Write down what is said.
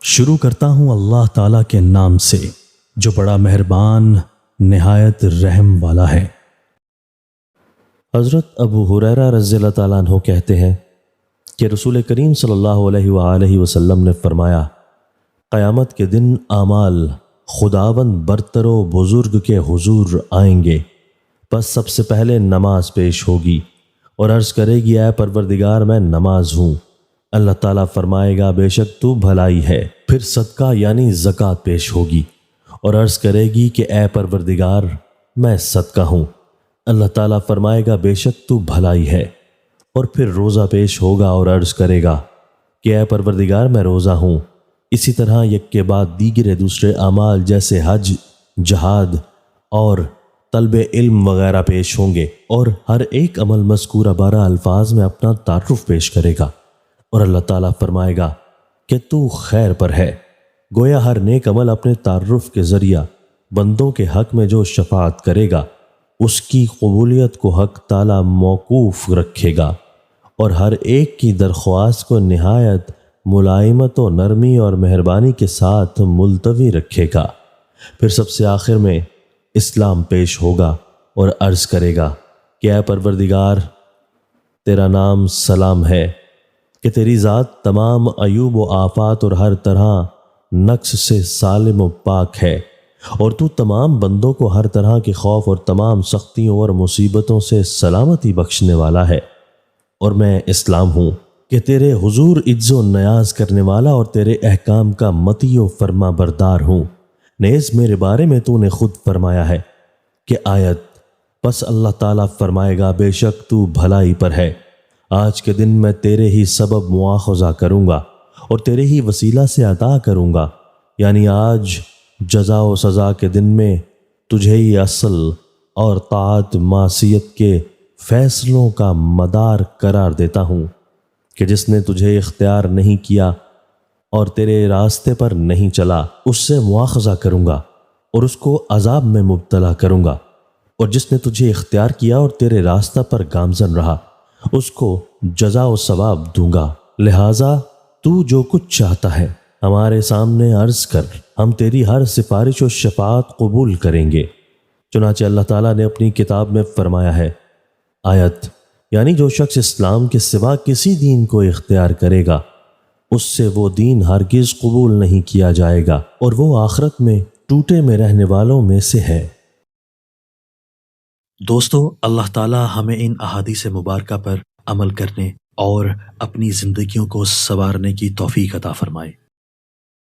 شروع کرتا ہوں اللہ تعالیٰ کے نام سے جو بڑا مہربان نہایت رحم والا ہے۔ حضرت ابو ہریرہ رضی اللہ تعالیٰ عنہ کہتے ہیں کہ رسول کریم صلی اللہ علیہ وآلہ وسلم نے فرمایا، قیامت کے دن اعمال خداوند برتر و بزرگ کے حضور آئیں گے، پس سب سے پہلے نماز پیش ہوگی اور عرض کرے گی، اے پروردگار میں نماز ہوں۔ اللہ تعالیٰ فرمائے گا، بے شک تو بھلائی ہے۔ پھر صدقہ یعنی زکوٰۃ پیش ہوگی اور عرض کرے گی کہ اے پروردگار میں صدقہ ہوں۔ اللہ تعالیٰ فرمائے گا، بے شک تو بھلائی ہے۔ اور پھر روزہ پیش ہوگا اور عرض کرے گا کہ اے پروردگار میں روزہ ہوں۔ اسی طرح یک کے بعد دیگر دوسرے اعمال جیسے حج، جہاد اور طلب علم وغیرہ پیش ہوں گے، اور ہر ایک عمل مذکورہ 12 الفاظ میں اپنا تعارف پیش کرے گا اور اللہ تعالیٰ فرمائے گا کہ تو خیر پر ہے۔ گویا ہر نیک عمل اپنے تعارف کے ذریعہ بندوں کے حق میں جو شفاعت کرے گا اس کی قبولیت کو حق تعالیٰ موقوف رکھے گا اور ہر ایک کی درخواست کو نہایت ملائمت و نرمی اور مہربانی کے ساتھ ملتوی رکھے گا۔ پھر سب سے آخر میں اسلام پیش ہوگا اور عرض کرے گا کہ اے پروردگار تیرا نام سلام ہے، کہ تیری ذات تمام عیوب و آفات اور ہر طرح نقص سے سالم و پاک ہے، اور تو تمام بندوں کو ہر طرح کے خوف اور تمام سختیوں اور مصیبتوں سے سلامتی بخشنے والا ہے۔ اور میں اسلام ہوں کہ تیرے حضور عز و نیاز کرنے والا اور تیرے احکام کا مطیع و فرما بردار ہوں۔ نیز میرے بارے میں تو نے خود فرمایا ہے کہ آیت، پس اللہ تعالیٰ فرمائے گا، بے شک تو بھلائی پر ہے۔ آج کے دن میں تیرے ہی سبب مواخذہ کروں گا اور تیرے ہی وسیلہ سے عطا کروں گا، یعنی آج جزا و سزا کے دن میں تجھے ہی اصل اور طاعت معصیت کے فیصلوں کا مدار قرار دیتا ہوں کہ جس نے تجھے اختیار نہیں کیا اور تیرے راستے پر نہیں چلا اس سے مواخذہ کروں گا اور اس کو عذاب میں مبتلا کروں گا، اور جس نے تجھے اختیار کیا اور تیرے راستہ پر گامزن رہا اس کو جزا و ثواب دوں گا۔ لہٰذا تو جو کچھ چاہتا ہے ہمارے سامنے عرض کر، ہم تیری ہر سفارش و شفاعت قبول کریں گے۔ چنانچہ اللہ تعالیٰ نے اپنی کتاب میں فرمایا ہے، آیت، یعنی جو شخص اسلام کے سوا کسی دین کو اختیار کرے گا اس سے وہ دین ہرگز قبول نہیں کیا جائے گا اور وہ آخرت میں ٹوٹے میں رہنے والوں میں سے ہے۔ دوستو، اللہ تعالی ہمیں ان احادیث مبارکہ پر عمل کرنے اور اپنی زندگیوں کو سنوارنے کی توفیق عطا فرمائے۔